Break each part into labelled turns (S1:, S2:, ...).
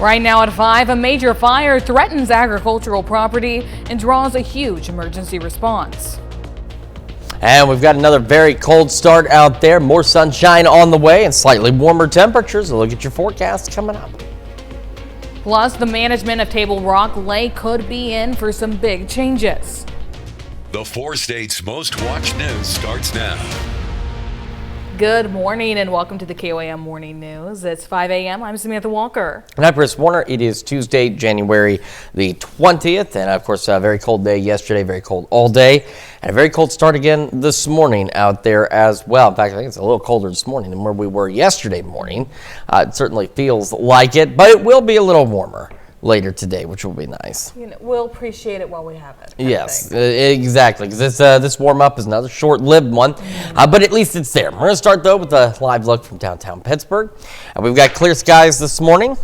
S1: Right now at 5, a major fire threatens agricultural property and draws a huge emergency response.
S2: And we've got another very cold start out there. More sunshine on the way and slightly warmer temperatures. A look at your forecast coming up.
S1: Plus, the management of Table Rock Lake could be in for some big changes.
S3: The 4 states' most watched news starts now.
S1: Good morning and welcome to the KOAM Morning News. It's 5 a.m. I'm Samantha Walker.
S2: And I'm Chris Warner. It is Tuesday, January the 20th. And of course, a very cold day yesterday, very cold all day. And a very cold start again this morning out there as well. In fact, I think it's a little colder this morning than where we were yesterday morning. It certainly feels like it, but it will be a little warmer later today, which will be nice.
S1: We'll appreciate it while we have it.
S2: Yes, exactly, because this warm-up is another short-lived one, but at least it's there. We're going to start, though, with a live look from downtown Pittsburgh. We've got clear skies this morning.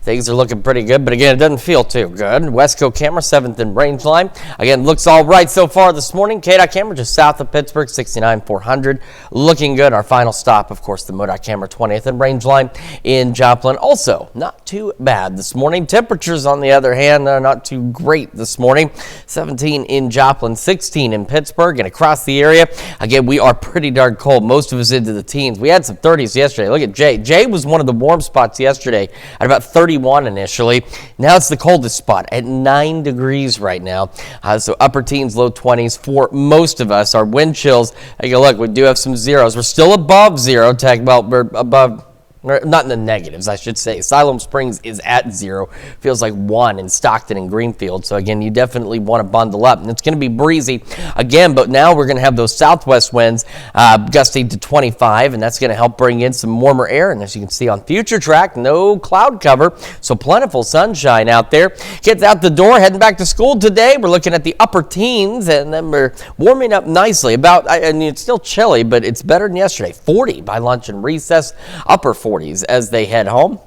S2: Things are looking pretty good, but again, it doesn't feel too good. Westco camera, 7th and range line. Again, looks all right so far this morning. KDOT camera just south of Pittsburgh, 69-400. Looking good. Our final stop, of course, the MoDOT camera, 20th and range line in Joplin. Also, not too bad this morning. Temperatures, on the other hand, are not too great this morning. 17 in Joplin, 16 in Pittsburgh, and across the area. Again, we are pretty darn cold. Most of us into the teens. We had some 30s yesterday. Look at Jay. Jay was one of the warm spots yesterday at about 31 initially. Now it's the coldest spot at 9 degrees right now. So upper teens, low 20s for most of us. Our wind chills, take a look, we do have some zeros. We're still above zero. We're above, not in the negatives, I should say. Siloam Springs is at 0. Feels like 1 in Stockton and Greenfield. So again, you definitely want to bundle up. And it's going to be breezy again, but now we're going to have those southwest winds gusting to 25, and that's going to help bring in some warmer air. And as you can see on future track, no cloud cover, so plentiful sunshine out there. Kids out the door, heading back to school today. We're looking at the upper teens, and then we're warming up nicely. I mean, it's still chilly, but it's better than yesterday. 40 by lunch and recess, upper 40s as they head home.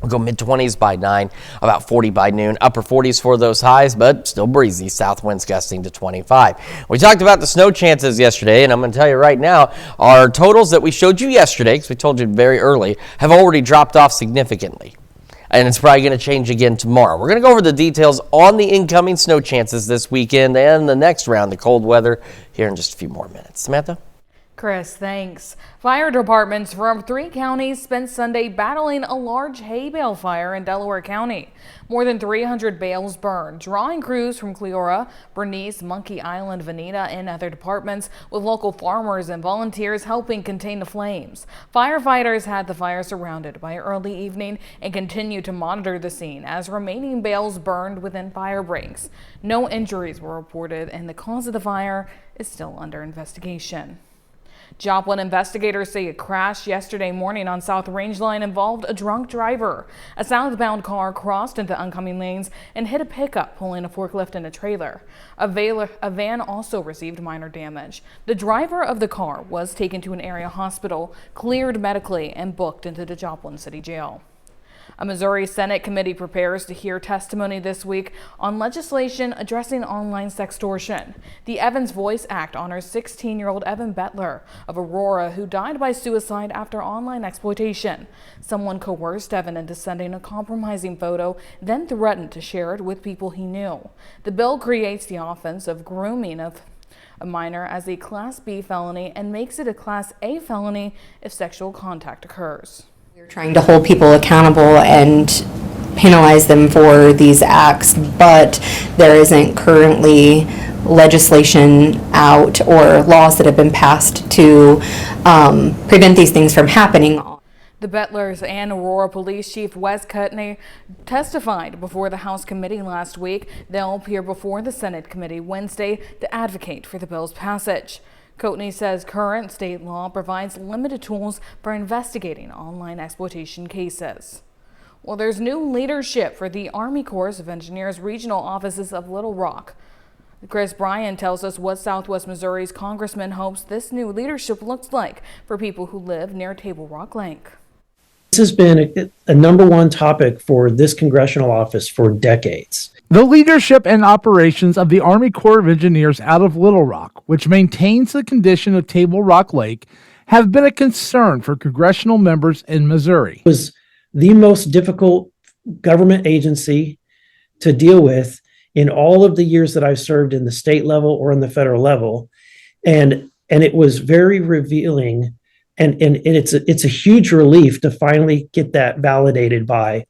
S2: We'll go mid-20s by 9, about 40 by noon, upper 40s for those highs, but still breezy. South winds gusting to 25. We talked about the snow chances yesterday, and I'm going to tell you right now, our totals that we showed you yesterday, because we told you very early, have already dropped off significantly. And it's probably going to change again tomorrow. We're going to go over the details on the incoming snow chances this weekend and the next round of cold weather here in just a few more minutes. Samantha?
S1: Chris, thanks. Fire departments from 3 counties spent Sunday battling a large hay bale fire in Delaware County. More than 300 bales burned, drawing crews from Cleora, Bernice, Monkey Island, Veneta, and other departments, with local farmers and volunteers helping contain the flames. Firefighters had the fire surrounded by early evening and continued to monitor the scene as remaining bales burned within fire breaks. No injuries were reported, and the cause of the fire is still under investigation. Joplin investigators say a crash yesterday morning on South Range Line involved a drunk driver. A southbound car crossed into oncoming lanes and hit a pickup pulling a forklift and a trailer. A van also received minor damage. The driver of the car was taken to an area hospital, cleared medically, and booked into the Joplin City Jail. A Missouri Senate committee prepares to hear testimony this week on legislation addressing online sextortion. The Evan's Voice Act honors 16-year-old Evan Bettler of Aurora, who died by suicide after online exploitation. Someone coerced Evan into sending a compromising photo, then threatened to share it with people he knew. The bill creates the offense of grooming of a minor as a Class B felony and makes it a Class A felony if sexual contact occurs.
S4: We're trying to hold people accountable and penalize them for these acts, but there isn't currently legislation out or laws that have been passed to prevent these things from happening.
S1: The Bettlers and Aurora Police Chief Wes Cutney testified before the House committee last week. They'll appear before the Senate committee Wednesday to advocate for the bill's passage. Coatney says current state law provides limited tools for investigating online exploitation cases. Well, there's new leadership for the Army Corps of Engineers regional offices of Little Rock. Chris Bryan tells us what Southwest Missouri's congressman hopes this new leadership looks like for people who live near Table Rock Lake.
S5: This has been a number one topic for this congressional office for decades.
S6: The leadership and operations of the Army Corps of Engineers out of Little Rock, which maintains the condition of Table Rock Lake, have been a concern for congressional members in Missouri.
S5: It was the most difficult government agency to deal with in all of the years that I've served in the state level or in the federal level. And it was very revealing, and it's a huge relief to finally get that validated by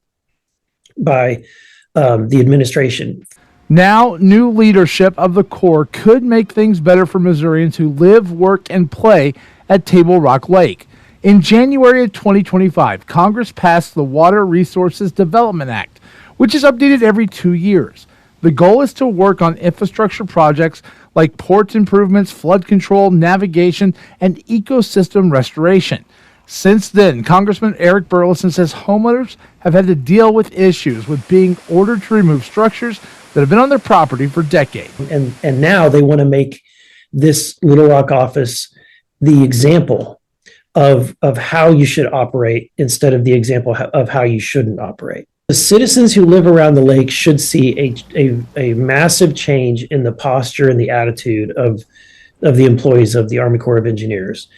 S5: the administration.
S6: Now, new leadership of the Corps could make things better for Missourians who live, work, and play at Table Rock Lake. In January of 2025, Congress passed the Water Resources Development Act, which is updated every 2 years. The goal is to work on infrastructure projects like port improvements, flood control, navigation, and ecosystem restoration. Since then, Congressman Eric Burleson says homeowners have had to deal with issues with being ordered to remove structures that have been on their property for decades.
S5: And now they want to make this Little Rock office the example of how you should operate instead of the example of how you shouldn't operate. The citizens who live around the lake should see a massive change in the posture and the attitude of the employees of the Army Corps of Engineers.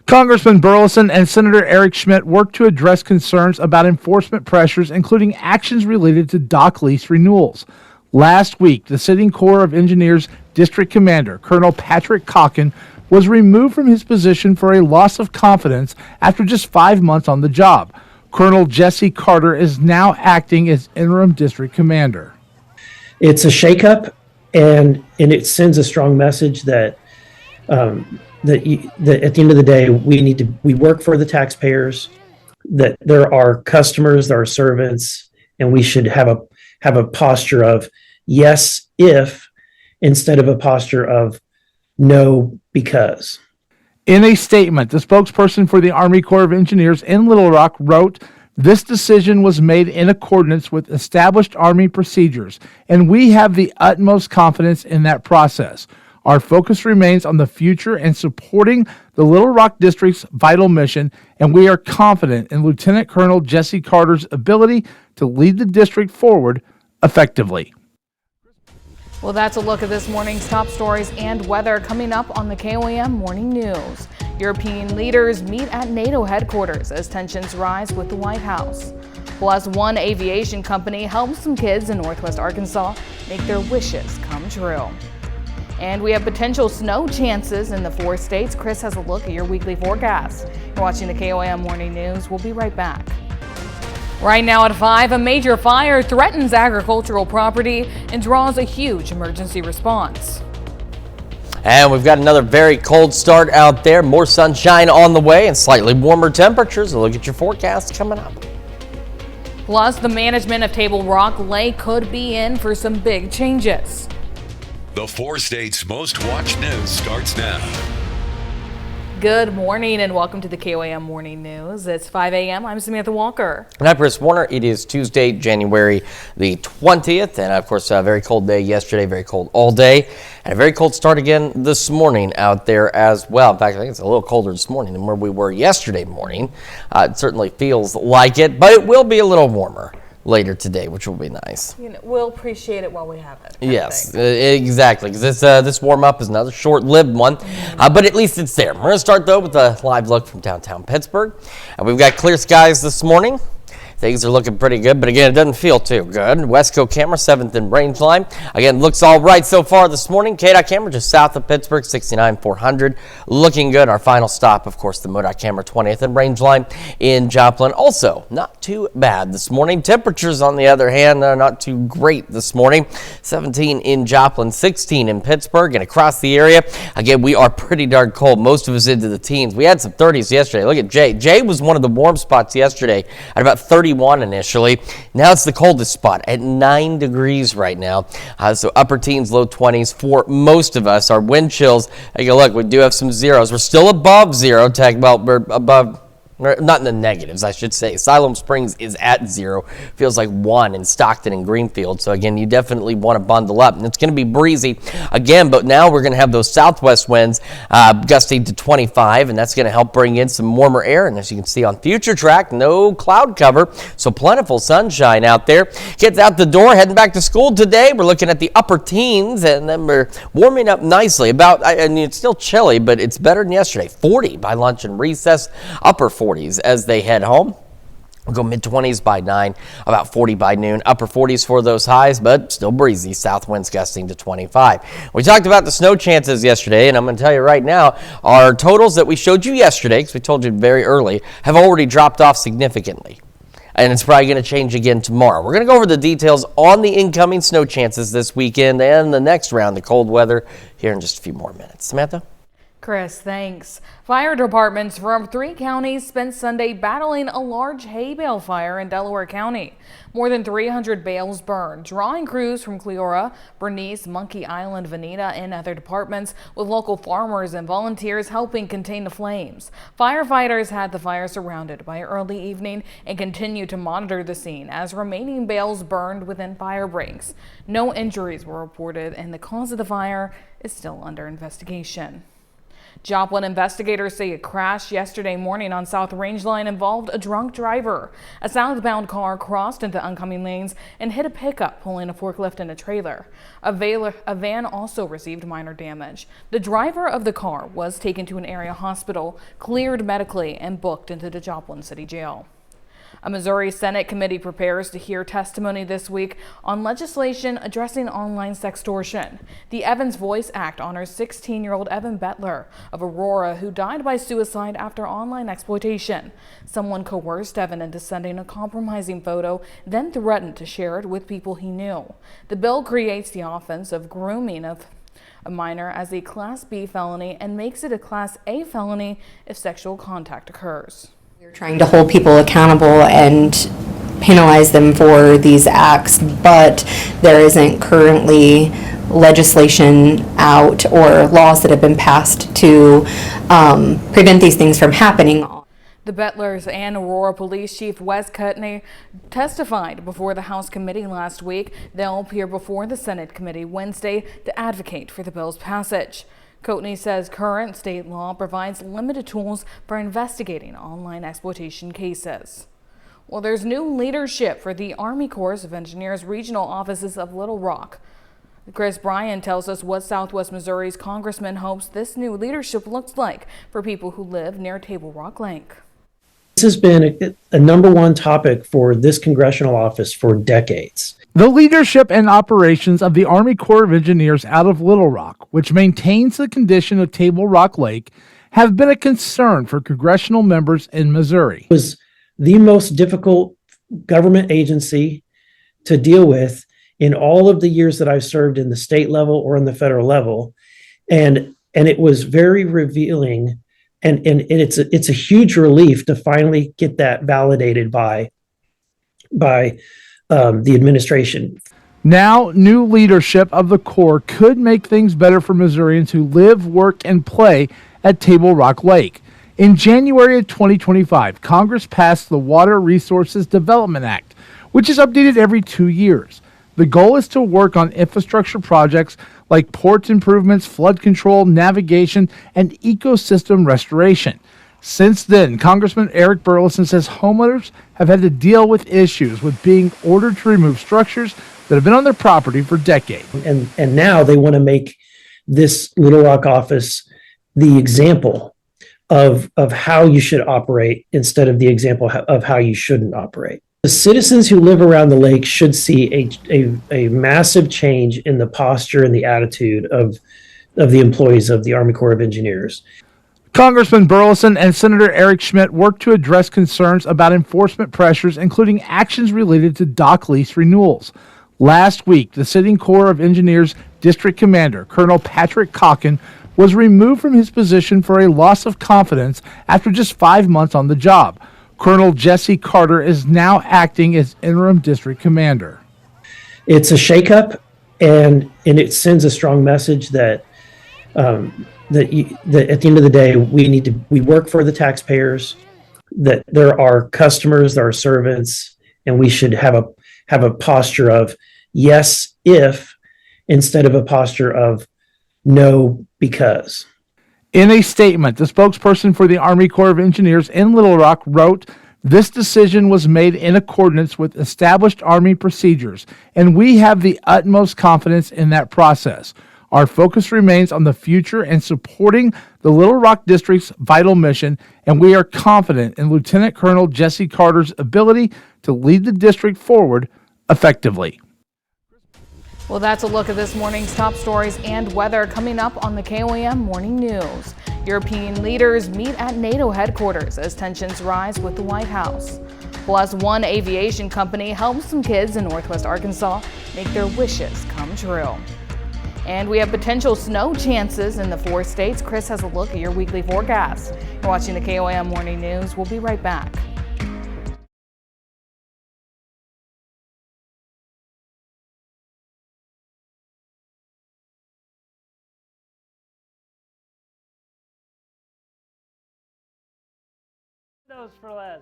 S6: Congressman Burleson and Senator Eric Schmidt worked to address concerns about enforcement pressures, including actions related to dock lease renewals. Last week, the sitting Corps of Engineers District Commander, Colonel Patrick Cocken, was removed from his position for a loss of confidence after just 5 months on the job. Colonel Jesse Carter is now acting as interim district commander.
S5: It's a shakeup, and it sends a strong message that that at the end of the day, we work for the taxpayers, that there are customers, there are servants, and we should have a posture of yes, if, instead of a posture of no, because.
S6: In a statement, the spokesperson for the Army Corps of Engineers in Little Rock wrote, "This decision was made in accordance with established Army procedures, and we have the utmost confidence in that process. Our focus remains on the future and supporting the Little Rock District's vital mission, and we are confident in Lieutenant Colonel Jesse Carter's ability to lead the district forward effectively."
S1: Well, that's a look at this morning's top stories and weather coming up on the KOAM Morning News. European leaders meet at NATO headquarters as tensions rise with the White House. Plus, one aviation company helps some kids in Northwest Arkansas make their wishes come true. And we have potential snow chances in the 4 states. Chris has a look at your weekly forecast. You're watching the KOAM Morning News. We'll be right back. Right now at 5, a major fire threatens agricultural property and draws a huge emergency response.
S2: And we've got another very cold start out there. More sunshine on the way and slightly warmer temperatures. A look at your forecast coming up.
S1: Plus, the management of Table Rock Lake could be in for some big changes.
S3: The 4 states' most watched news starts now.
S1: Good morning and welcome to the KOAM Morning News. It's 5 a.m. I'm Samantha Walker.
S2: And I'm Chris Warner. It is Tuesday, January the 20th. And of course, a very cold day yesterday, very cold all day. And a very cold start again this morning out there as well. In fact, I think it's a little colder this morning than where we were yesterday morning. It certainly feels like it, but it will be a little warmer later today, which will be nice.
S1: You know, we'll appreciate it while we have it.
S2: Yes, exactly, because this warm-up is another short-lived one, but at least it's there. We're going to start, though, with a live look from downtown Pittsburgh. We've got clear skies this morning. Things are looking pretty good, but again, it doesn't feel too good. Westco camera, 7th in range line. Again, looks all right so far this morning. KDOT camera just south of Pittsburgh, 69-400. Looking good. Our final stop, of course, the MoDOT camera, 20th in range line in Joplin. Also, not too bad this morning. Temperatures, on the other hand, not too great this morning. 17 in Joplin, 16 in Pittsburgh, and across the area. Again, we are pretty darn cold. Most of us into the teens. We had some 30s yesterday. Look at Jay. Jay was one of the warm spots yesterday at about 31 initially. Now it's the coldest spot at 9 degrees right now. So upper teens, low 20s for most of us. Our wind chills, take a look, we do have some zeros. We're still above zero. Well, we're above, not in the negatives, I should say. Siloam Springs is at 0. Feels like 1 in Stockton and Greenfield. So again, you definitely want to bundle up. And it's going to be breezy again, but now we're going to have those southwest winds gusting to 25, and that's going to help bring in some warmer air. And as you can see on future track, no cloud cover, so plentiful sunshine out there. Kids out the door, heading back to school today. We're looking at the upper teens, and then we're warming up nicely. And it's still chilly, but it's better than yesterday. 40 by lunch and recess, upper 40s as they head home. We'll go mid-20s by 9, about 40 by noon. Upper 40s for those highs, but still breezy. South winds gusting to 25. We talked about the snow chances yesterday, and I'm going to tell you right now, our totals that we showed you yesterday, because we told you very early, have already dropped off significantly. And it's probably going to change again tomorrow. We're going to go over the details on the incoming snow chances this weekend and the next round of cold weather here in just a few more minutes. Samantha?
S1: Chris, thanks. Fire departments from 3 counties spent Sunday battling a large hay bale fire in Delaware County. More than 300 bales burned, drawing crews from Cleora, Bernice, Monkey Island, Veneta, and other departments, with local farmers and volunteers helping contain the flames. Firefighters had the fire surrounded by early evening and continue to monitor the scene as remaining bales burned within fire breaks. No injuries were reported, and the cause of the fire is still under investigation. Joplin investigators say a crash yesterday morning on South Range Line involved a drunk driver. A southbound car crossed into oncoming lanes and hit a pickup pulling a forklift and a trailer. A van also received minor damage. The driver of the car was taken to an area hospital, cleared medically, and booked into the Joplin City Jail. A Missouri Senate committee prepares to hear testimony this week on legislation addressing online sextortion. The Evans Voice Act honors 16-year-old Evan Bettler of Aurora, who died by suicide after online exploitation. Someone coerced Evan into sending a compromising photo, then threatened to share it with people he knew. The bill creates the offense of grooming of a minor as a Class B felony and makes it a Class A felony if sexual contact occurs.
S4: We're trying to hold people accountable and penalize them for these acts, but there isn't currently legislation out or laws that have been passed to prevent these things from happening.
S1: The Bettlers and Aurora Police Chief Wes Cutney testified before the House committee last week. They'll appear before the Senate committee Wednesday to advocate for the bill's passage. Coatney says current state law provides limited tools for investigating online exploitation cases. Well, there's new leadership for the Army Corps of Engineers regional offices of Little Rock. Chris Bryan tells us what Southwest Missouri's congressman hopes this new leadership looks like for people who live near Table Rock Lake.
S5: This has been a number one topic for this congressional office for decades.
S6: The leadership and operations of the Army Corps of Engineers out of Little Rock, which maintains the condition of Table Rock Lake, have been a concern for congressional members in Missouri.
S5: It was the most difficult government agency to deal with in all of the years that I've served in the state level or in the federal level. And it was very revealing. And it's a huge relief to finally get that validated by the administration.
S6: Now, new leadership of the Corps could make things better for Missourians who live, work, and play at Table Rock Lake. In January of 2025, Congress passed the Water Resources Development Act, which is updated every 2 years. The goal is to work on infrastructure projects like port improvements, flood control, navigation, and ecosystem restoration. Since then, Congressman Eric Burleson says homeowners have had to deal with issues with being ordered to remove structures that have been on their property for decades.
S5: And now they want to make this Little Rock office the example of how you should operate instead of the example of how you shouldn't operate. The citizens who live around the lake should see a massive change in the posture and the attitude of the employees of the Army Corps of Engineers.
S6: Congressman Burleson and Senator Eric Schmidt worked to address concerns about enforcement pressures, including actions related to dock lease renewals. Last week, the sitting Corps of Engineers District Commander, Colonel Patrick Cocken, was removed from his position for a loss of confidence after just 5 months on the job. Colonel Jesse Carter is now acting as interim district commander.
S5: It's a shakeup, and it sends a strong message that at the end of the day, we work for the taxpayers, that there are customers, there are servants, and we should have a posture of yes, if, instead of a posture of no, because.
S6: In a statement, the spokesperson for the Army Corps of Engineers in Little Rock wrote, "This decision was made in accordance with established Army procedures, and we have the utmost confidence in that process. Our focus remains on the future and supporting the Little Rock District's vital mission, and we are confident in Lieutenant Colonel Jesse Carter's ability to lead the district forward effectively.
S1: Well, that's a look at this morning's top stories and weather coming up on the KOAM Morning News. European leaders meet at NATO headquarters as tensions rise with the White House. Plus, one aviation company helps some kids in Northwest Arkansas make their wishes come true. And we have potential snow chances in the 4 states. Chris has a look at your weekly forecast. You're watching the KOAM Morning News. We'll be right back.
S7: For less.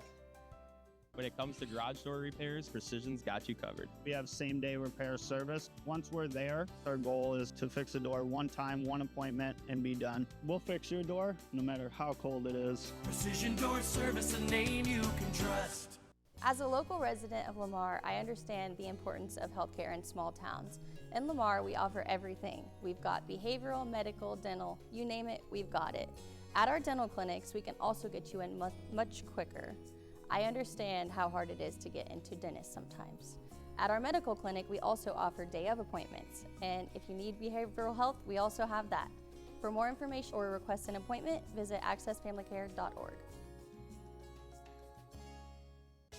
S8: When it comes to garage door repairs, Precision's got you covered.
S7: We have same-day repair service. Once we're there, our goal is to fix a door one time, one appointment, and be done. We'll fix your door no matter how cold it is.
S9: Precision Door Service, a name you can trust.
S10: As a local resident of Lamar, I understand the importance of healthcare in small towns. In Lamar, we offer everything. We've got behavioral, medical, dental, you name it, we've got it. At our dental clinics, we can also get you in much quicker. I understand how hard it is to get into dentists sometimes. At our medical clinic, we also offer day of appointments. And if you need behavioral health, we also have that. For more information or request an appointment, visit accessfamilycare.org.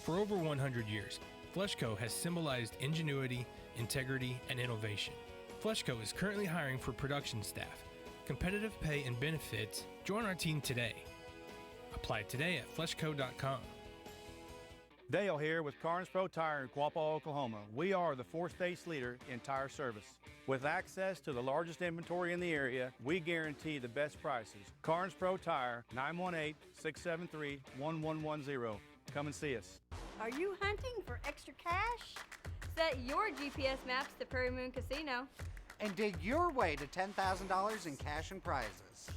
S11: For over 100 years, Fleshco has symbolized ingenuity, integrity, and innovation. Fleshco is currently hiring for production staff. Competitive pay and benefits. Join our team today. Apply today at fleshco.com.
S12: Dale here with Carnes Pro Tire in Quapaw, Oklahoma. We are the 4 states leader in tire service. With access to the largest inventory in the area, we guarantee the best prices. Carnes Pro Tire, 918-673-1110. Come and see us.
S13: Are you hunting for extra cash? Set your GPS maps to Prairie Moon Casino
S14: and dig your way to $10,000 in cash and prizes.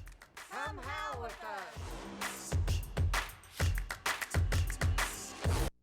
S13: Come howl with us.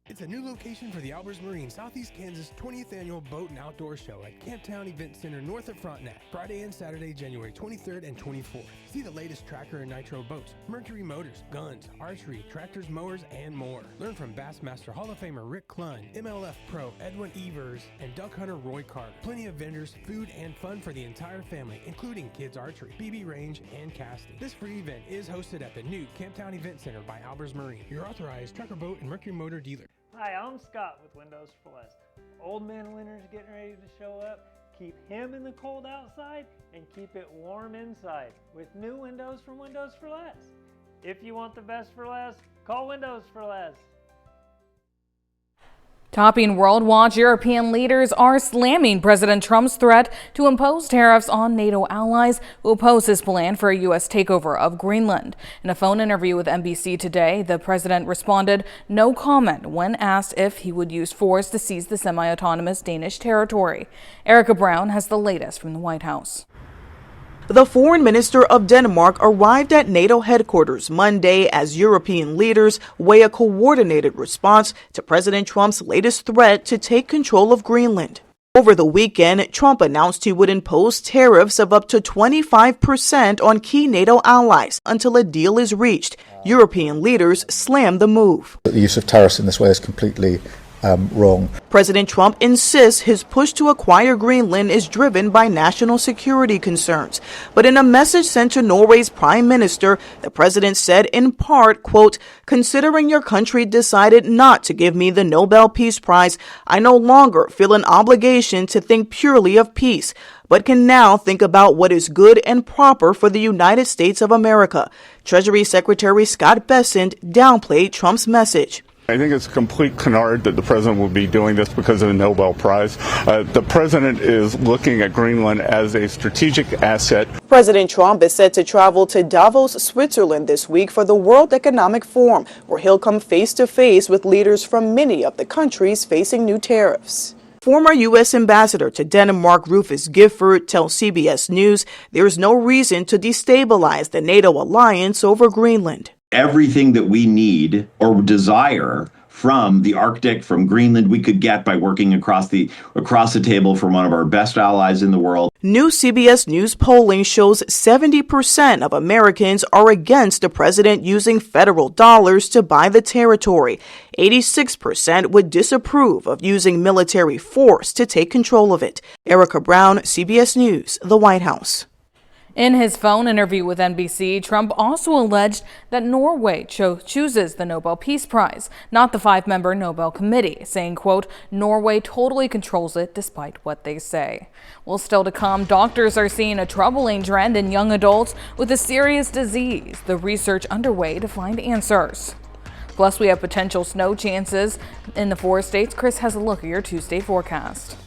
S11: It's a new location for the Albers Marine Southeast Kansas 20th Annual Boat and Outdoor Show at Camptown Event Center north of Frontenac, Friday and Saturday, January 23rd and 24th. See the latest Tracker and Nitro boats, Mercury motors, guns, archery, tractors, mowers, and more. Learn from Bassmaster Hall of Famer Rick Klun, MLF Pro Edwin Evers, and duck hunter Roy Carter. Plenty of vendors, food, and fun for the entire family, including kids archery, BB range, and casting. This free event is hosted at the new Camptown Event Center by Albers Marine, your authorized Tracker boat and Mercury motor dealer.
S7: Hi, I'm Scott with Windows for Less. Old man Winter's getting ready to show up. Keep him in the cold outside and keep it warm inside with new windows from Windows for Less. If you want the best for less, call Windows for Less.
S1: Topping World Watch, European leaders are slamming President Trump's threat to impose tariffs on NATO allies who oppose his plan for a U.S. takeover of Greenland. In a phone interview with NBC today, the president responded no comment when asked if he would use force to seize the semi-autonomous Danish territory. Erica Brown has the latest from the White House.
S15: The foreign minister of Denmark arrived at NATO headquarters Monday as European leaders weigh a coordinated response to President Trump's latest threat to take control of Greenland. Over the weekend, Trump announced he would impose tariffs of up to 25% on key NATO allies until a deal is reached. European leaders slammed the move.
S16: The use of tariffs in this way is completely wrong.
S15: President Trump insists his push to acquire Greenland is driven by national security concerns. But in a message sent to Norway's prime minister, the president said in part, quote, "Considering your country decided not to give me the Nobel Peace Prize, I no longer feel an obligation to think purely of peace, but can now think about what is good and proper for the United States of America." Treasury Secretary Scott Bessent downplayed Trump's message.
S17: I think it's a complete canard that the president will be doing this because of the Nobel Prize. The president is looking at Greenland as a strategic asset.
S15: President Trump is set to travel to Davos, Switzerland this week for the World Economic Forum, where he'll come face to face with leaders from many of the countries facing new tariffs. Former U.S. Ambassador to Denmark Rufus Gifford tells CBS News there is no reason to destabilize the NATO alliance over Greenland.
S18: Everything that we need or desire from the Arctic, from Greenland, we could get by working across the table from one of our best allies in the world.
S15: New CBS News polling shows 70% of Americans are against the president using federal dollars to buy the territory. 86% would disapprove of using military force to take control of it. Erica Brown, CBS News, the White House.
S1: In his phone interview with NBC, Trump also alleged that Norway chooses the Nobel Peace Prize, not the 5-member Nobel Committee, saying, quote, Norway totally controls it despite what they say. Well, still to come, doctors are seeing a troubling trend in young adults with a serious disease. The research underway to find answers. Plus, we have potential snow chances in the 4 states. Chris has a look at your Tuesday forecast.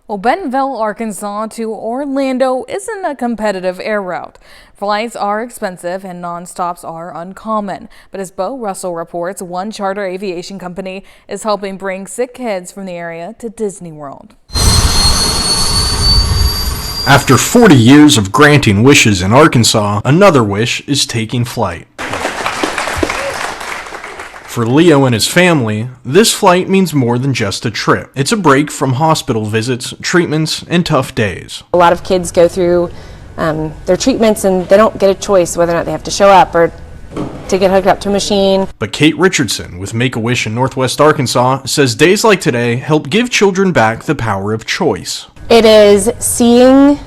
S1: Well, Bentonville, Arkansas to Orlando isn't a competitive air route. Flights are expensive and non-stops are uncommon. But as Bo Russell reports, one charter aviation company is helping bring sick kids from the area to Disney World.
S19: After 40 years of granting wishes in Arkansas, another wish is taking flight. For Leo and his family, this flight means more than just a trip. It's a break from hospital visits, treatments, and tough days.
S20: A lot of kids go through their treatments and they don't get a choice whether or not they have to show up or to get hooked up to a machine.
S19: But Kate Richardson with Make-A-Wish in Northwest Arkansas says days like today help give children back the power of choice.
S20: It is seeing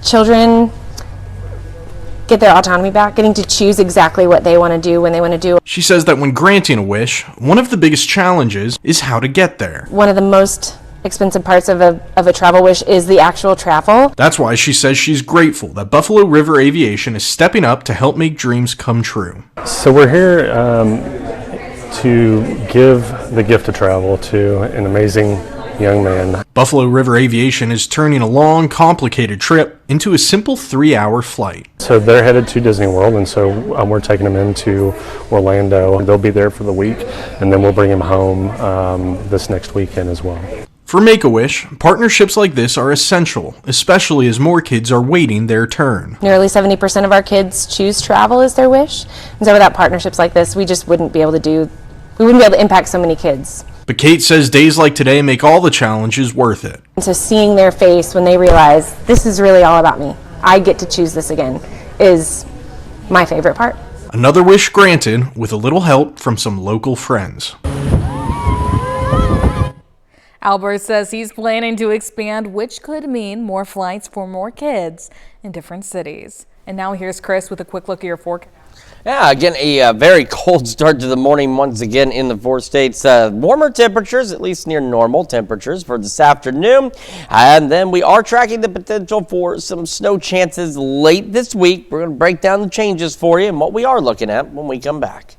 S20: children get their autonomy back, getting to choose exactly what they want to do when they want to do.
S19: She says that when granting a wish, one of the biggest challenges is how to get there.
S20: One of the most expensive parts of a travel wish is the actual travel.
S19: That's why she says she's grateful that Buffalo River Aviation is stepping up to help make dreams come true.
S21: So we're here to give the gift of travel to an amazing young man.
S19: Buffalo River Aviation is turning a long, complicated trip into a simple 3-hour flight.
S21: So they're headed to Disney World, and so we're taking them into Orlando. They'll be there for the week, and then we'll bring them home this next weekend as well.
S19: For Make-A-Wish, partnerships like this are essential, especially as more kids are waiting their turn.
S20: Nearly 70% of our kids choose travel as their wish, and so without partnerships like this, we just wouldn't be able to impact so many kids.
S19: But Kate says days like today make all the challenges worth it.
S20: And so seeing their face when they realize this is really all about me, I get to choose this again, is my favorite part.
S19: Another wish granted with a little help from some local friends.
S1: Albert says he's planning to expand, which could mean more flights for more kids in different cities. And now here's Chris with a quick look at your forecast.
S2: Yeah, again, a very cold start to the morning once again in the 4 states. Warmer temperatures, at least near normal temperatures for this afternoon. And then we are tracking the potential for some snow chances late this week. We're going to break down the changes for you and what we are looking at when we come back.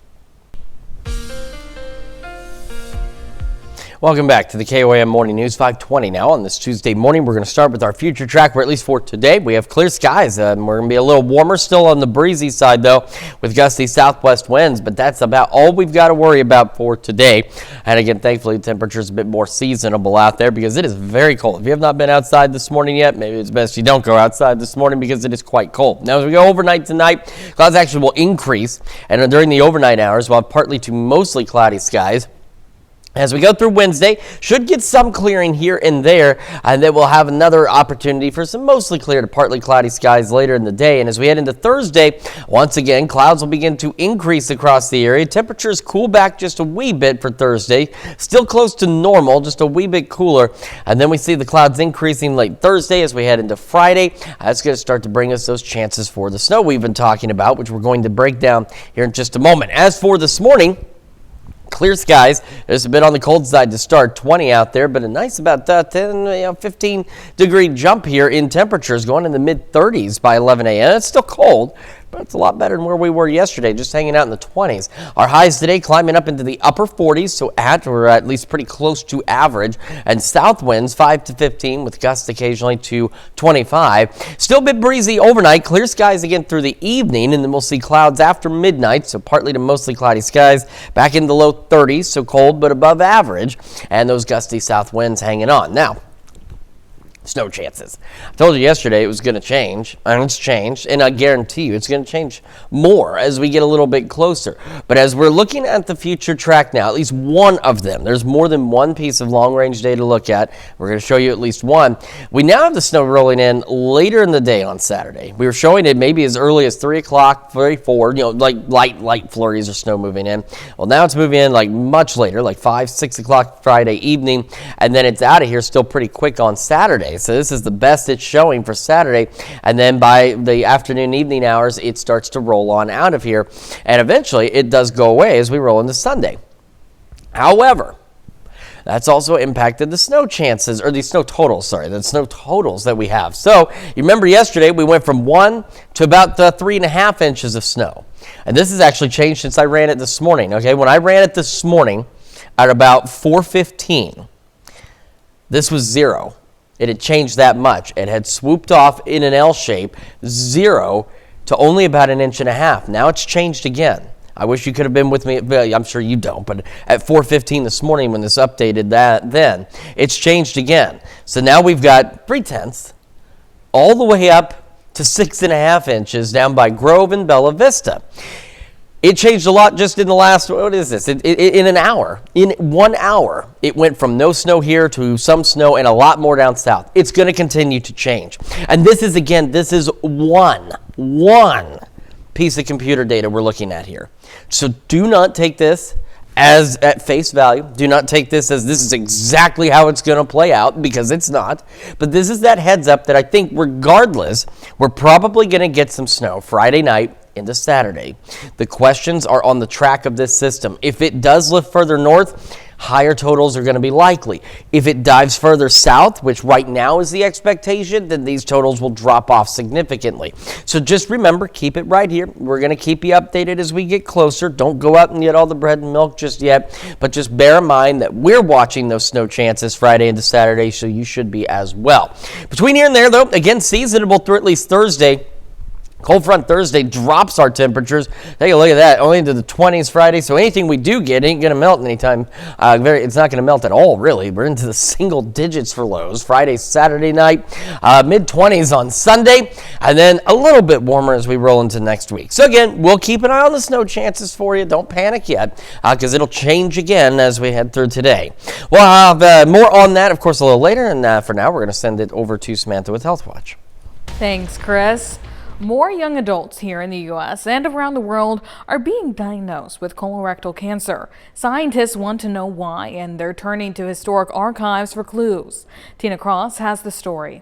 S2: Welcome back to the KOAM Morning News, 5:20 now on this Tuesday morning. We're going to start with our future tracker, at least for today. We have clear skies. We're going to be a little warmer still on the breezy side, though, with gusty southwest winds. But that's about all we've got to worry about for today. And again, thankfully, the temperature's a bit more seasonable out there because it is very cold. If you have not been outside this morning yet, maybe it's best you don't go outside this morning because it is quite cold. Now, as we go overnight tonight, clouds actually will increase. And during the overnight hours, we'll have partly to mostly cloudy skies. As we go through Wednesday, should get some clearing here and there, and then we'll have another opportunity for some mostly clear to partly cloudy skies later in the day. And as we head into Thursday, once again, clouds will begin to increase across the area. Temperatures cool back just a wee bit for Thursday, still close to normal, just a wee bit cooler. And then we see the clouds increasing late Thursday as we head into Friday. That's going to start to bring us those chances for the snow we've been talking about, which we're going to break down here in just a moment. As for this morning, clear skies. There's a bit on the cold side to start, 20 out there, but a nice about 15 degree jump here in temperatures, going in the mid 30s by 11 a.m. It's still cold, but it's a lot better than where we were yesterday, just hanging out in the 20s. Our highs today climbing up into the upper 40s, so we're at least pretty close to average, and south winds 5 to 15 with gusts occasionally to 25. Still a bit breezy overnight, clear skies again through the evening, and then we'll see clouds after midnight, so partly to mostly cloudy skies, back in the low 30s, so cold but above average, and those gusty south winds hanging on. Now, snow chances. I told you yesterday it was going to change, and it's changed, and I guarantee you it's going to change more as we get a little bit closer. But as we're looking at the future track now, at least one of them, there's more than one piece of long-range data to look at. We're going to show you at least one. We now have the snow rolling in later in the day on Saturday. We were showing it maybe as early as 3 o'clock, 4, like light flurries of snow moving in. Well, now it's moving in like much later, like 5, 6 o'clock Friday evening, and then it's out of here still pretty quick on Saturday. So this is the best it's showing for Saturday, and then by the afternoon, evening hours, it starts to roll on out of here, and eventually it does go away as we roll into Sunday. However, that's also impacted the snow chances, or the snow totals that we have. So you remember yesterday we went from 1 to about 3.5 inches of snow, and this has actually changed since I ran it this morning. Okay, when I ran it this morning at about 4:15, this was 0. It had changed that much. It had swooped off in an L shape, 0 to only about 1.5 inches. Now it's changed again. I wish you could have been with me. I'm sure you don't, but at 4:15 this morning when this updated that, then it's changed again. So now we've got 3/10 all the way up to 6.5 inches down by Grove and Bella Vista. It changed a lot just in the last, what is this? In an hour. In 1 hour, it went from no snow here to some snow and a lot more down south. It's going to continue to change. And this is one piece of computer data we're looking at here. So do not take this as at face value. Do not take this as this is exactly how it's going to play out, because it's not. But this is that heads up that I think regardless, we're probably going to get some snow Friday night into Saturday. The questions are on the track of this system. If it does lift further north, higher totals are going to be likely. If it dives further south, which right now is the expectation, then these totals will drop off significantly. So just remember, keep it right here. We're going to keep you updated as we get closer. Don't go out and get all the bread and milk just yet, but just bear in mind that we're watching those snow chances Friday into Saturday, so you should be as well. Between here and there, though, again, seasonable through at least Thursday. Cold front Thursday drops our temperatures. Take a look at that, only into the 20s Friday. So anything we do get ain't going to melt anytime. It's not going to melt at all, really. We're into the single digits for lows. Friday, Saturday night, mid-20s on Sunday, and then a little bit warmer as we roll into next week. So again, we'll keep an eye on the snow chances for you. Don't panic yet, because it'll change again as we head through today. We'll have more on that, of course, a little later. And for now, we're going to send it over to Samantha with Health Watch.
S1: Thanks, Chris. More young adults here in the U.S. and around the world are being diagnosed with colorectal cancer. Scientists want to know why, and they're turning to historic archives for clues. Tina Cross has the story.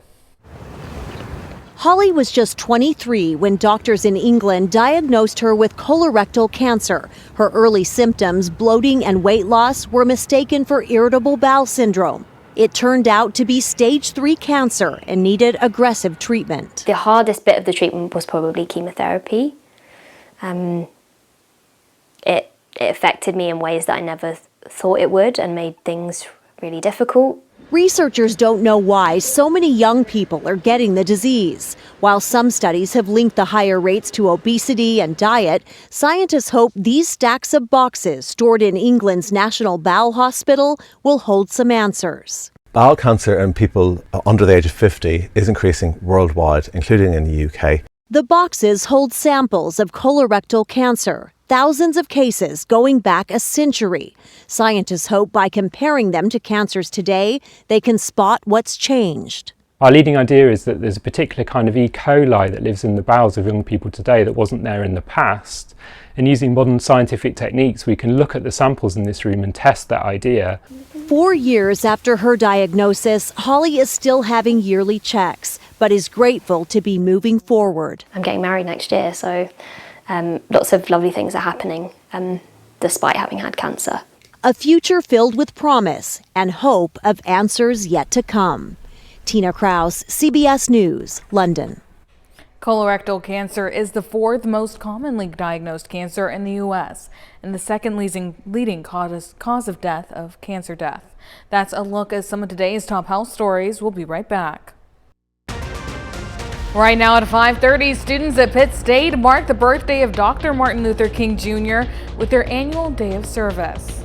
S3: Holly was just 23 when doctors in England diagnosed her with colorectal cancer. Her early symptoms, bloating and weight loss, were mistaken for irritable bowel syndrome. It turned out to be stage 3 cancer and needed aggressive treatment.
S22: The hardest bit of the treatment was probably chemotherapy. It affected me in ways that I never thought it would and made things really difficult.
S3: Researchers don't know why so many young people are getting the disease. While some studies have linked the higher rates to obesity and diet, scientists hope these stacks of boxes stored in England's National Bowel Hospital will hold some answers.
S23: Bowel cancer in people under the age of 50 is increasing worldwide, including in the UK.
S3: The boxes hold samples of colorectal cancer, thousands of cases going back a century. Scientists hope by comparing them to cancers today, they can spot what's changed.
S24: Our leading idea is that there's a particular kind of E. coli that lives in the bowels of young people today that wasn't there in the past. And using modern scientific techniques, we can look at the samples in this room and test that idea.
S3: 4 years after her diagnosis, Holly is still having yearly checks, but is grateful to be moving forward.
S22: I'm getting married next year, so lots of lovely things are happening, despite having had cancer.
S3: A future filled with promise and hope of answers yet to come. Tina Kraus, CBS News, London.
S1: Colorectal cancer is the 4th most commonly diagnosed cancer in the U.S. and the 2nd leading cause of death of cancer death. That's a look at some of today's top health stories. We'll be right back. Right now at 5:30, students at Pitt State mark the birthday of Dr. Martin Luther King Jr. with their annual day of service.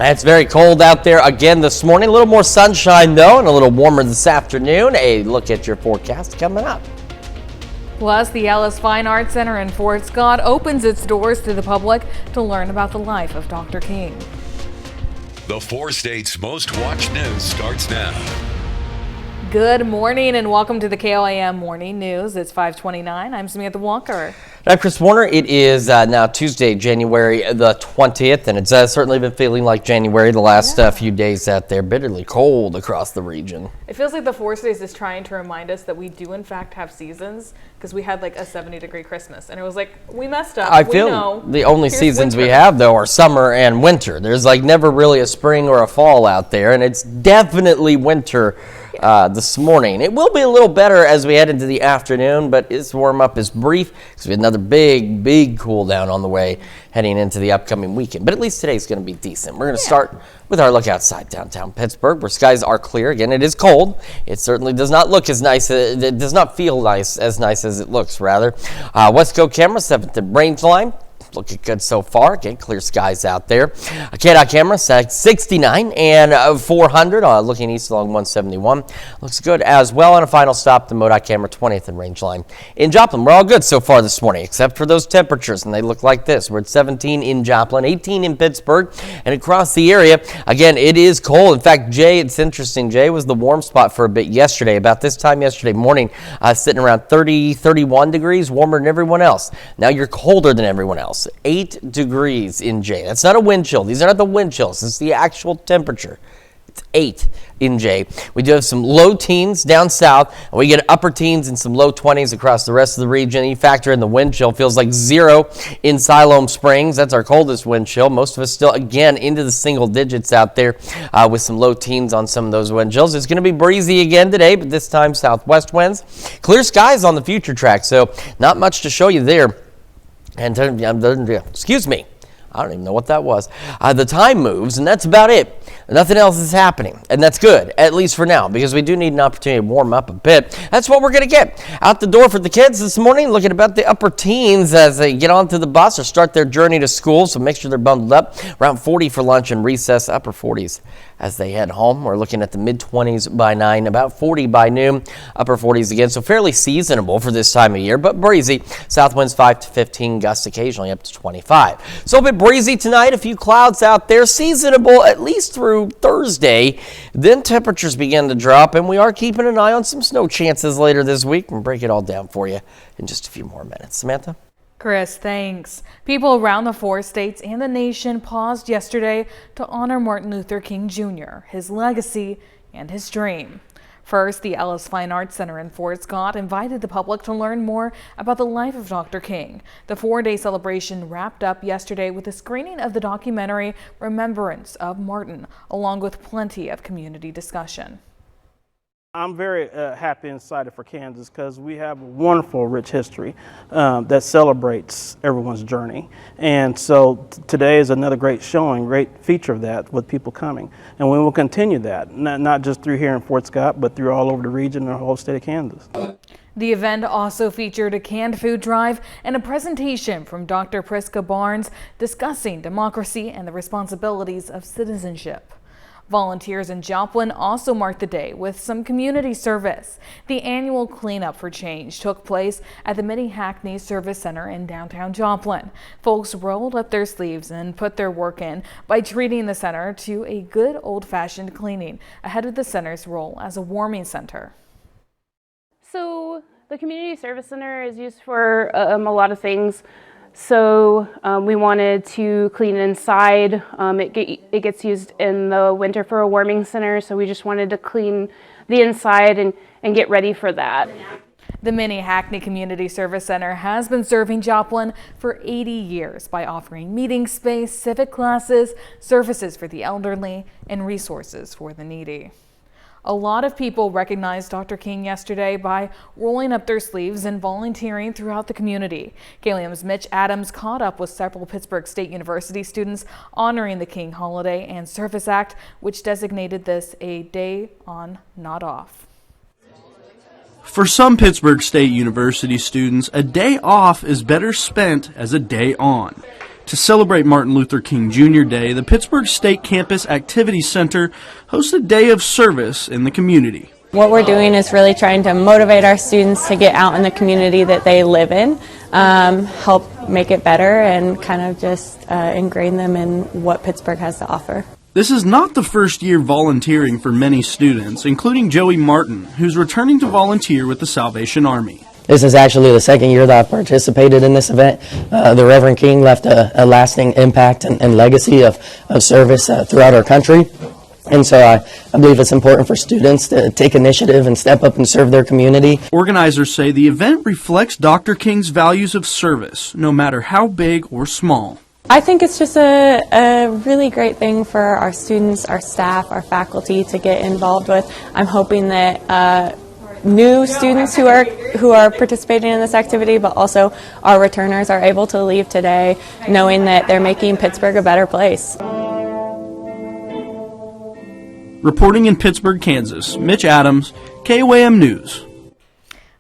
S2: It's very cold out there again this morning. A little more sunshine, though, and a little warmer this afternoon. A look at your forecast coming up.
S1: Plus, the Ellis Fine Arts Center in Fort Scott opens its doors to the public to learn about the life of Dr. King.
S4: The 4 states' most watched news starts now.
S1: Good morning and welcome to the KOAM Morning News. It's 5:29. I'm Samantha Walker.
S2: I'm Chris Warner. It is now Tuesday, January the 20th, and it's certainly been feeling like January the last few days out there. Bitterly cold across the region.
S1: It feels like the 4 states is trying to remind us that we do in fact have seasons, because we had like a 70-degree Christmas, and it was like, we messed up.
S2: I feel the only seasons we have, though, are summer and winter. There's like never really a spring or a fall out there, and it's definitely winter this morning. It will be a little better as we head into the afternoon, but its warm-up is brief because we had another big cool down on the way heading into the upcoming weekend. But at least today's going to be decent. We're going to start with our look outside downtown Pittsburgh, where skies are clear. Again, it is cold. It certainly does not look as nice. It does not feel nice as it looks, rather. Westco camera, 7th range line. Looking good so far. Again, clear skies out there. KDOT camera, 69 and 400. Looking east along 171. Looks good as well. And a final stop, the MoDOT camera, 20th and range line in Joplin. We're all good so far this morning, except for those temperatures, and they look like this. We're at 17 in Joplin, 18 in Pittsburgh, and across the area. Again, it is cold. In fact, Jay, it's interesting. Jay was the warm spot for a bit yesterday. About this time yesterday morning, sitting around 30, 31 degrees, warmer than everyone else. Now you're colder than everyone else. 8 degrees in Jay. That's not a wind chill. These are not the wind chills. It's the actual temperature. It's 8 in Jay. We do have some low teens down south, and we get upper teens and some low 20s across the rest of the region. You factor in the wind chill, feels like 0 in Siloam Springs. That's our coldest wind chill. Most of us still, again, into the single digits out there with some low teens on some of those wind chills. It's going to be breezy again today, but this time southwest winds. Clear skies on the future track, so not much to show you there. And excuse me, I don't even know what that was. The time moves, and that's about it. Nothing else is happening, and that's good, at least for now, because we do need an opportunity to warm up a bit. That's what we're going to get out the door for the kids this morning, looking about the upper teens as they get onto the bus or start their journey to school, so make sure they're bundled up. Around 40 for lunch and recess, upper 40s as they head home. We're looking at the mid-20s by 9, about 40 by noon, upper 40s again, so fairly seasonable for this time of year, but breezy. South winds 5 to 15, gusts occasionally up to 25. So a bit breezy tonight, a few clouds out there, seasonable at least through Thursday. Then temperatures begin to drop, and we are keeping an eye on some snow chances later this week. We'll break it all down for you in just a few more minutes. Samantha?
S1: Chris, thanks. People around the 4 states and the nation paused yesterday to honor Martin Luther King Jr., his legacy, and his dream. First, the Ellis Fine Arts Center in Fort Scott invited the public to learn more about the life of Dr. King. The 4-day celebration wrapped up yesterday with a screening of the documentary Remembrance of Martin, along with plenty of community discussion.
S5: I'm very happy and excited for Kansas because we have a wonderful, rich history that celebrates everyone's journey. And so today is another great showing, great feature of that with people coming. And we will continue that, not just through here in Fort Scott, but through all over the region and the whole state of Kansas.
S1: The event also featured a canned food drive and a presentation from Dr. Priska Barnes discussing democracy and the responsibilities of citizenship. Volunteers in Joplin also marked the day with some community service. The annual Cleanup for Change took place at the Mini Hackney Service Center in downtown Joplin. Folks rolled up their sleeves and put their work in by treating the center to a good old-fashioned cleaning ahead of the center's role as a warming center.
S6: So the Community Service Center is used for a lot of things. So we wanted to clean inside. It gets used in the winter for a warming center, so we just wanted to clean the inside and get ready for that.
S1: The Mini Hackney Community Service Center has been serving Joplin for 80 years by offering meeting space, civic classes, services for the elderly, and resources for the needy. A lot of people recognized Dr. King yesterday by rolling up their sleeves and volunteering throughout the community. KOAM's Mitch Adams caught up with several Pittsburgh State University students honoring the King Holiday and Service Act, which designated this a day on, not off.
S19: For some Pittsburgh State University students, a day off is better spent as a day on. To celebrate Martin Luther King Jr. Day, the Pittsburgh State Campus Activity Center hosted Day of Service in the community.
S8: What we're doing is really trying to motivate our students to get out in the community that they live in, help make it better, and kind of just ingrain them in what Pittsburgh has to offer.
S19: This is not the first year volunteering for many students, including Joey Martin, who's returning to volunteer with the Salvation Army.
S9: This is actually the second year that I've participated in this event. The Reverend King left a lasting impact and legacy of service throughout our country. And so I believe it's important for students to take initiative and step up and serve their community.
S19: Organizers say the event reflects Dr. King's values of service, no matter how big or small.
S8: I think it's just a really great thing for our students, our staff, our faculty to get involved with. I'm hoping that new students who are participating in this activity, but also our returners, are able to leave today knowing that they're making Pittsburgh a better place.
S19: Reporting in Pittsburgh, Kansas, Mitch Adams, KOAM News.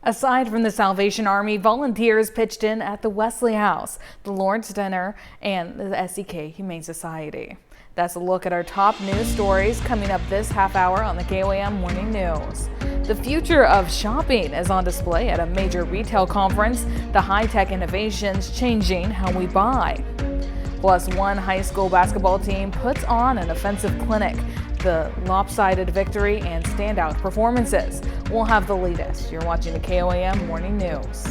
S1: Aside from the Salvation Army, volunteers pitched in at the Wesley House, the Lord's Dinner, and the SEK Humane Society. That's a look at our top news stories coming up this half hour on the KOAM Morning News. The future of shopping is on display at a major retail conference, the high-tech innovations changing how we buy. Plus, one high school basketball team puts on an offensive clinic, the lopsided victory and standout performances. We'll have the latest. You're watching the KOAM Morning News.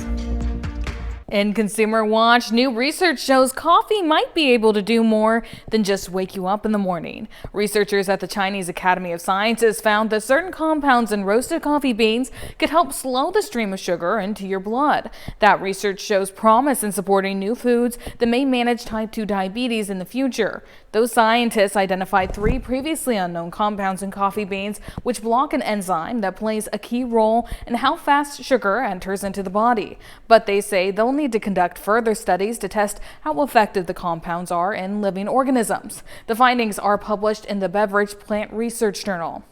S1: In Consumer Watch, new research shows coffee might be able to do more than just wake you up in the morning. Researchers at the Chinese Academy of Sciences found that certain compounds in roasted coffee beans could help slow the stream of sugar into your blood. That research shows promise in supporting new foods that may manage type 2 diabetes in the future. Those scientists identified 3 previously unknown compounds in coffee beans which block an enzyme that plays a key role in how fast sugar enters into the body. But they say they'll need to conduct further studies to test how effective the compounds are in living organisms. The findings are published in the Beverage Plant Research Journal.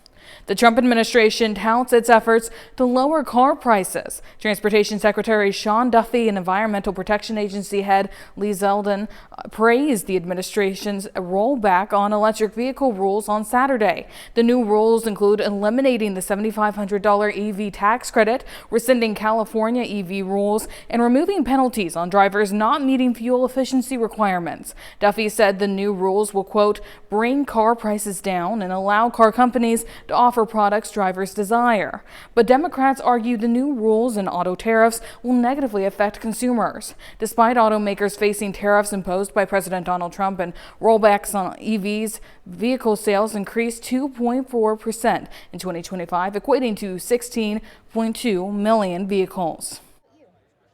S1: The Trump administration touts its efforts to lower car prices. Transportation Secretary Sean Duffy and Environmental Protection Agency head Lee Zeldin praised the administration's rollback on electric vehicle rules on Saturday. The new rules include eliminating the $7,500 EV tax credit, rescinding California EV rules, and removing penalties on drivers not meeting fuel efficiency requirements. Duffy said the new rules will, quote, bring car prices down and allow car companies to offer products drivers desire. But Democrats argue the new rules and auto tariffs will negatively affect consumers. Despite automakers facing tariffs imposed by President Donald Trump and rollbacks on EVs, vehicle sales increased 2.4% in 2025, equating to 16.2 million vehicles.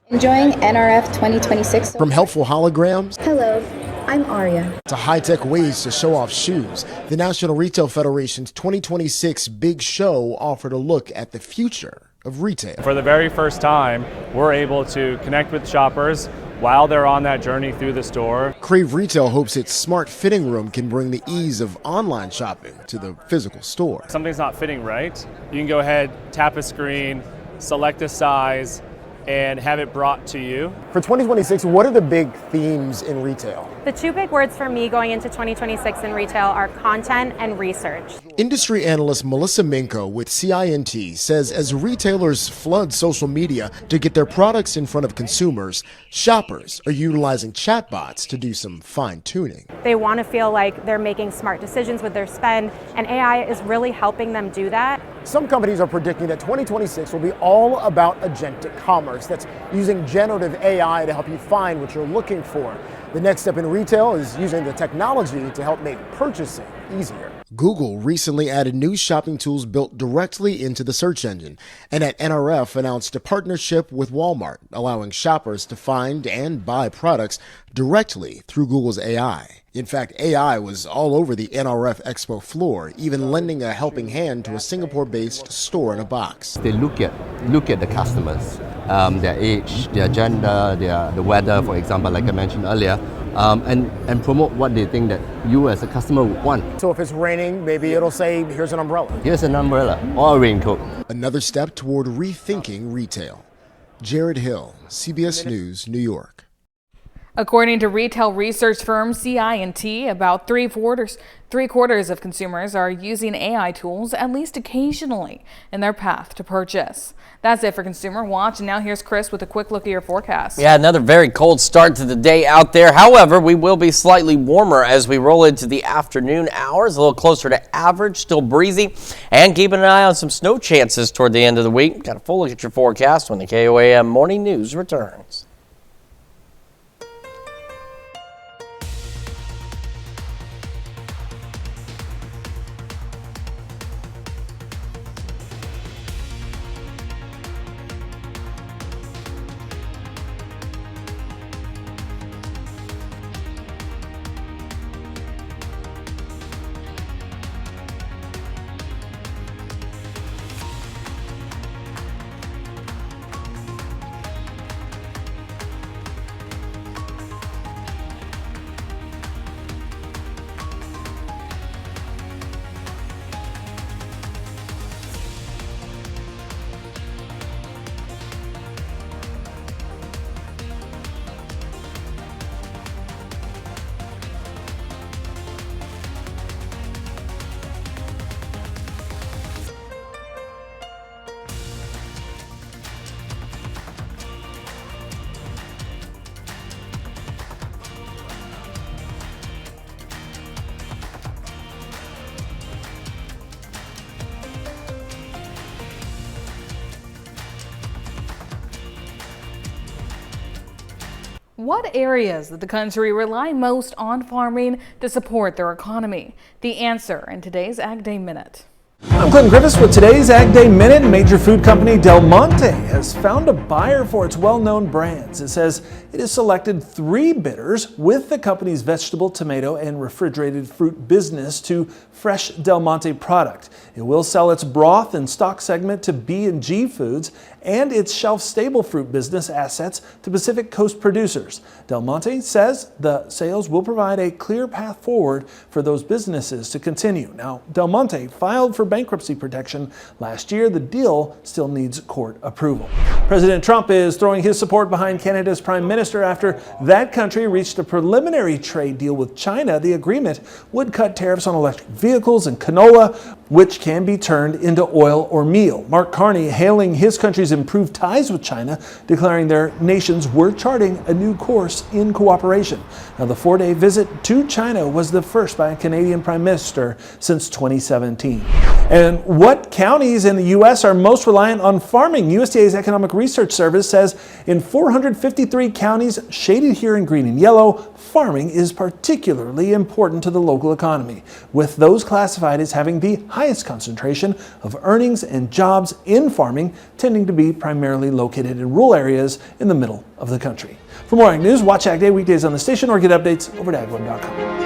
S10: Enjoying NRF 2026?
S12: From helpful holograms.
S10: Hello, I'm Aria.
S12: To high-tech ways to show off shoes, the National Retail Federation's 2026 Big Show offered a look at the future of retail.
S25: For the very first time, we're able to connect with shoppers while they're on that journey through the store.
S12: Crave Retail hopes its smart fitting room can bring the ease of online shopping to the physical store.
S25: If something's not fitting right, you can go ahead, tap a screen, select a size, and have it brought to you.
S12: For 2026, what are the big themes in retail?
S26: The 2 big words for me going into 2026 in retail are content and research.
S12: Industry analyst Melissa Minko with CINT says as retailers flood social media to get their products in front of consumers, shoppers are utilizing chatbots to do some fine-tuning.
S26: They want to feel like they're making smart decisions with their spend, and AI is really helping them do that.
S12: Some companies are predicting that 2026 will be all about agentic commerce. That's using generative AI to help you find what you're looking for. The next step in retail is using the technology to help make purchasing easier. Google recently added new shopping tools built directly into the search engine, and at NRF announced a partnership with Walmart, allowing shoppers to find and buy products directly through Google's AI. In fact, AI was all over the NRF Expo floor, even lending a helping hand to a Singapore-based store in a box.
S27: They look at the customers, their age, their gender, the weather, for example, like I mentioned earlier, and promote what they think that you as a customer would want.
S12: So if it's raining, maybe it'll say, here's an umbrella.
S27: Here's an umbrella or a raincoat.
S12: Another step toward rethinking retail. Jared Hill, CBS News, New York.
S1: According to retail research firm CI&T, about three-quarters of consumers are using AI tools at least occasionally in their path to purchase. That's it for Consumer Watch, and now here's Chris with a quick look at your forecast.
S2: Yeah, another very cold start to the day out there. However, we will be slightly warmer as we roll into the afternoon hours, a little closer to average, still breezy, and keeping an eye on some snow chances toward the end of the week. Got a full look at your forecast when the KOAM Morning News returns.
S1: What areas of the country rely most on farming to support their economy? The answer in today's Ag Day Minute.
S7: I'm Clinton Griffiths with today's Ag Day Minute. Major food company Del Monte has found a buyer for its well-known brands. It says it has selected 3 bidders with the company's vegetable, tomato, and refrigerated fruit business to Fresh Del Monte product. It will sell its broth and stock segment to B&G Foods and its shelf-stable fruit business assets to Pacific Coast producers. Del Monte says the sales will provide a clear path forward for those businesses to continue. Now, Del Monte filed for bankruptcy protection last year. The deal still needs court approval. President Trump is throwing his support behind Canada's Prime Minister after that country reached a preliminary trade deal with China. The agreement would cut tariffs on electric vehicles and canola, which can be turned into oil or meal. Mark Carney hailing his country's improved ties with China, declaring their nations were charting a new course in cooperation. Now, the 4-day visit to China was the first by a Canadian Prime Minister since 2017. And what counties in the U.S. are most reliant on farming? USDA's Economic Research Service says in 453 counties shaded here in green and yellow, farming is particularly important to the local economy, with those classified as having the highest concentration of earnings and jobs in farming tending to be primarily located in rural areas in the middle of the country. For more Ag News, watch Ag Day weekdays on the station or get updates over at agweb.com.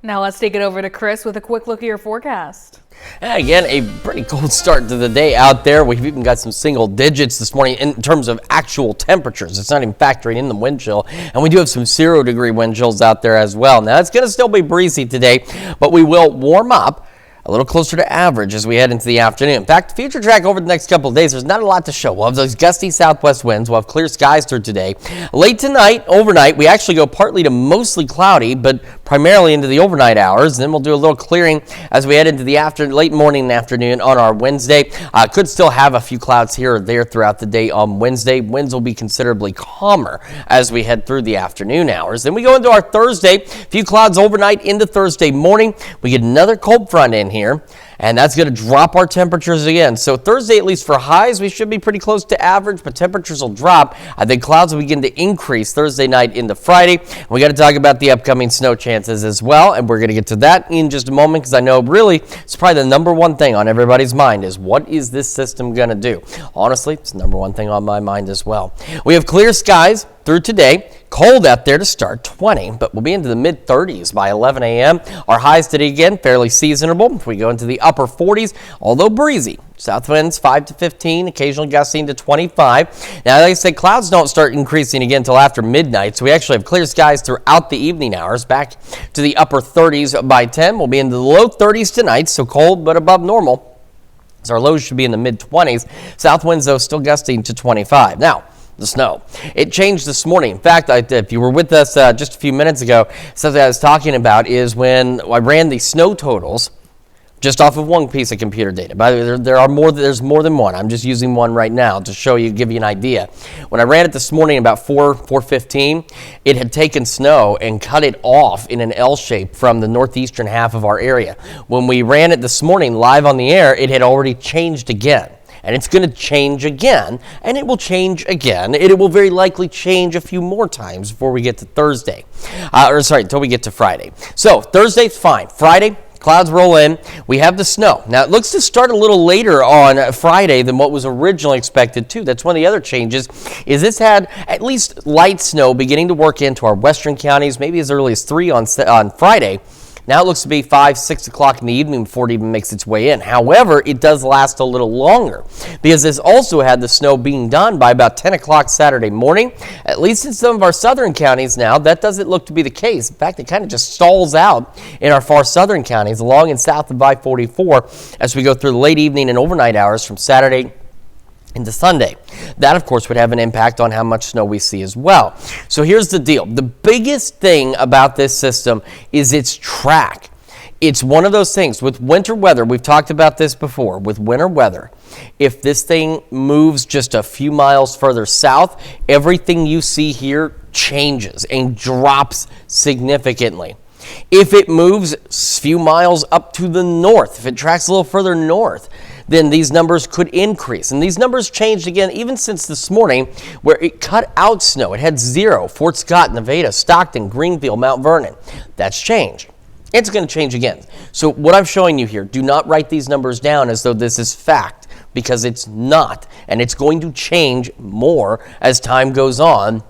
S1: Now let's take it over to Chris with a quick look at your forecast.
S2: Again, a pretty cold start to the day out there. We've even got some single digits this morning in terms of actual temperatures. It's not even factoring in the wind chill. And we do have some 0-degree wind chills out there as well. Now, it's going to still be breezy today, but we will warm up a little closer to average as we head into the afternoon. In fact, future track over the next couple of days, there's not a lot to show. We'll have those gusty southwest winds. We'll have clear skies through today. Late tonight, overnight, we actually go partly to mostly cloudy, but primarily into the overnight hours. Then we'll do a little clearing as we head into the late morning and afternoon on our Wednesday. Could still have a few clouds here or there throughout the day on Wednesday. Winds will be considerably calmer as we head through the afternoon hours. Then we go into our Thursday. A few clouds overnight into Thursday morning. We get another cold front in here, and that's going to drop our temperatures again. So Thursday, at least for highs, we should be pretty close to average, but temperatures will drop. I think clouds will begin to increase Thursday night into Friday. We got to talk about the upcoming snow chances as well, and we're going to get to that in just a moment, because I know really it's probably the number one thing on everybody's mind is what is this system going to do? Honestly, it's the number one thing on my mind as well. We have clear skies through today. Cold out there to start, 20, but we'll be into the mid-30s by 11 a.m. Our highs today, again, fairly seasonable. If we go into the upper 40s, although breezy. South winds 5 to 15, occasionally gusting to 25. Now, like I said, clouds don't start increasing again until after midnight, so we actually have clear skies throughout the evening hours. Back to the upper 30s by 10. We'll be into the low 30s tonight, so cold but above normal. So our lows should be in the mid-20s. South winds, though, still gusting to 25. Now, the snow. It changed this morning. In fact, if you were with us just a few minutes ago, something I was talking about is when I ran the snow totals just off of one piece of computer data. By the way, there's more than one. I'm just using one right now to show you, give you an idea. When I ran it this morning about 4:15, it had taken snow and cut it off in an L shape from the northeastern half of our area. When we ran it this morning live on the air, it had already changed again. And it's going to change again, and it will change again. It will very likely change a few more times before we get to Thursday. Until we get to Friday. So Thursday's fine. Friday, clouds roll in. We have the snow. Now, it looks to start a little later on Friday than what was originally expected, too. That's one of the other changes, is this had at least light snow beginning to work into our western counties, maybe as early as 3 on Friday. Now it looks to be 5, 6 o'clock in the evening before it even makes its way in. However, it does last a little longer because this also had the snow being done by about 10 o'clock Saturday morning. At least in some of our southern counties now, that doesn't look to be the case. In fact, it kind of just stalls out in our far southern counties along and south of I-44 as we go through the late evening and overnight hours from Saturday into Sunday. That, of course, would have an impact on how much snow we see as well. So here's the deal. The biggest thing about this system is its track. It's one of those things with winter weather. We've talked about this before. With winter weather, if this thing moves just a few miles further south, everything you see here changes and drops significantly. If it moves a few miles up to the north, if it tracks a little further north, then these numbers could increase. And these numbers changed again even since this morning where it cut out snow. It had 0, Fort Scott, Nevada, Stockton, Greenfield, Mount Vernon. That's changed. It's going to change again. So what I'm showing you here, do not write these numbers down as though this is fact, because it's not. And it's going to change more as time goes on.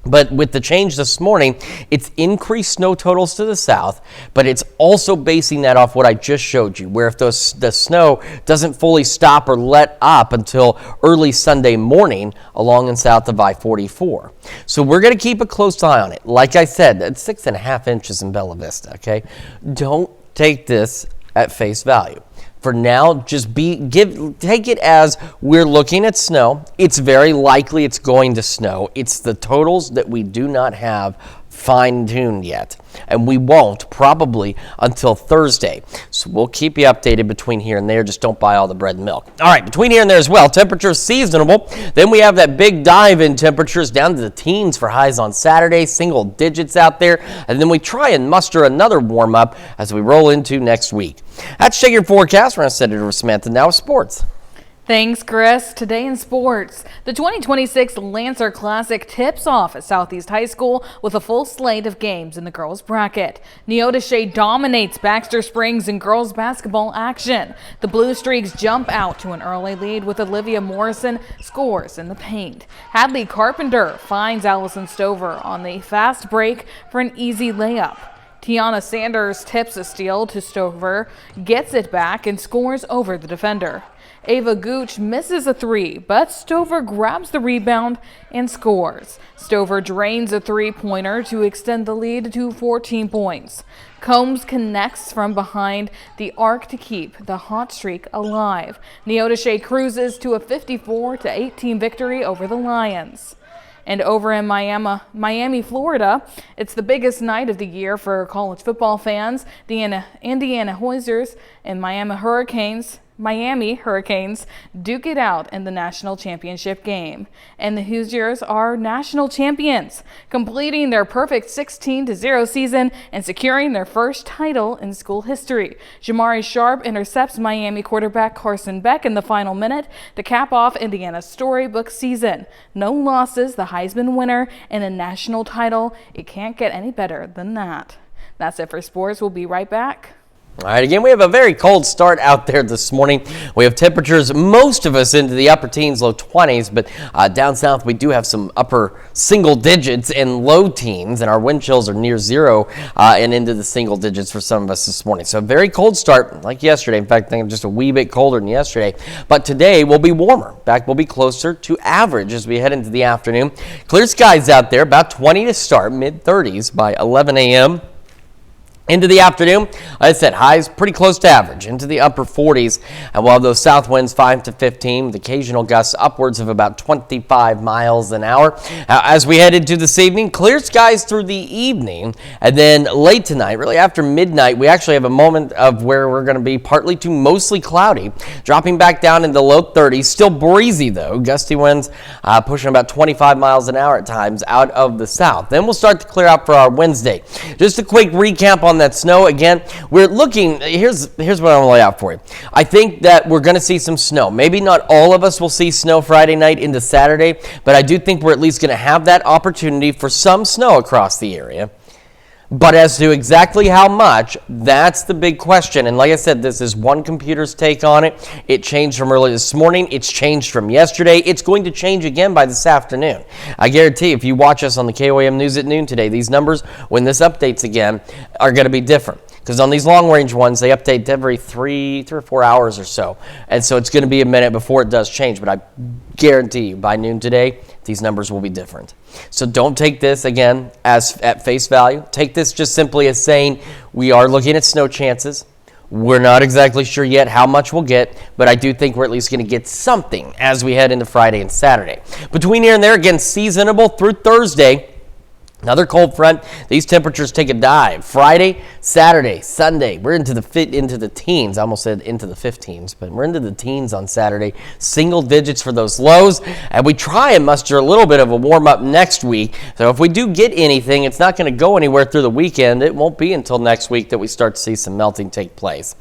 S2: But with the change this morning, it's increased snow totals to the south, but it's also basing that off what I just showed you, where if the snow doesn't fully stop or let up until early Sunday morning along and south of I-44. So we're going to keep a close eye on it. Like I said, it's 6.5 inches in Bella Vista, okay? Don't take this at face value. For now, just take it as we're looking at snow. It's very likely it's going to snow. It's the totals that we do not have fine-tuned yet, and we won't probably until Thursday. So we'll keep you updated between here and there. Just don't buy all the bread and milk. All right, between here and there as well, temperatures seasonable. Then we have that big dive in temperatures down to the teens for highs on Saturday, single digits out there, and then we try and muster another warm up as we roll into next week. That's your forecast. We're going to send it over to Samantha now with sports.
S1: Thanks, Chris. Today in sports, the 2026 Lancer Classic tips off at Southeast High School with a full slate of games in the girls bracket. Neodesha dominates Baxter Springs in girls basketball action. The Blue Streaks jump out to an early lead with Olivia Morrison scores in the paint. Hadley Carpenter finds Allison Stover on the fast break for an easy layup. Tiana Sanders tips a steal to Stover, gets it back, and scores over the defender. Ava Gooch misses a three, but Stover grabs the rebound and scores. Stover drains a three-pointer to extend the lead to 14 points. Combs connects from behind the arc to keep the hot streak alive. Neodesha cruises to a 54-18 victory over the Lions. And over in Miami, Florida, it's the biggest night of the year for college football fans. The Indiana Hoosiers and Miami Hurricanes duke it out in the national championship game. And the Hoosiers are national champions, completing their perfect 16-0 season and securing their first title in school history. Jamari Sharp intercepts Miami quarterback Carson Beck in the final minute to cap off Indiana's storybook season. No losses, the Heisman winner, and a national title. It can't get any better than that. That's it for sports. We'll be right back.
S2: All right, again, we have a very cold start out there this morning. We have temperatures, most of us into the upper teens, low 20s, but down south we do have some upper single digits and low teens, and our wind chills are near zero and into the single digits for some of us this morning. So a very cold start like yesterday. In fact, I think just a wee bit colder than yesterday. But today will be warmer. In fact, we'll be closer to average as we head into the afternoon. Clear skies out there, about 20 to start, mid-30s by 11 a.m. Into the afternoon, like I said, highs pretty close to average, into the upper 40s. And while those south winds 5 to 15, with occasional gusts upwards of about 25 miles an hour. As we head into this evening, clear skies through the evening. And then late tonight, really after midnight, we actually have a moment of where we're going to be partly to mostly cloudy, dropping back down in the low 30s. Still breezy, though. Gusty winds pushing about 25 miles an hour at times out of the south. Then we'll start to clear out for our Wednesday. Just a quick recap on that snow. Again, we're looking, here's what I'm going to lay out for you. I think that we're going to see some snow. Maybe not all of us will see snow Friday night into Saturday, but I do think we're at least going to have that opportunity for some snow across the area. But as to exactly how much, that's the big question. And like I said, this is one computer's take on it. It changed from early this morning. It's changed from yesterday. It's going to change again by this afternoon. I guarantee if you watch us on the KOAM News at noon today, these numbers, when this updates again, are going to be different. Because on these long-range ones, they update every 3 or 4 hours or so. And so it's going to be a minute before it does change. But I guarantee you, by noon today, these numbers will be different. So don't take this, again, as at face value. Take this just simply as saying we are looking at snow chances. We're not exactly sure yet how much we'll get, but I do think we're at least going to get something as we head into Friday and Saturday. Between here and there, again, seasonable through Thursday. Another cold front. These temperatures take a dive. Friday, Saturday, Sunday. We're into the teens. I almost said into the 15s, but we're into the teens on Saturday. Single digits for those lows. And we try and muster a little bit of a warm up next week. So if we do get anything, it's not going to go anywhere through the weekend. It won't be until next week that we start to see some melting take place.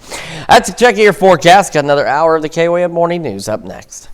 S2: That's a check of your forecast. Got another hour of the KOAM Morning News up next.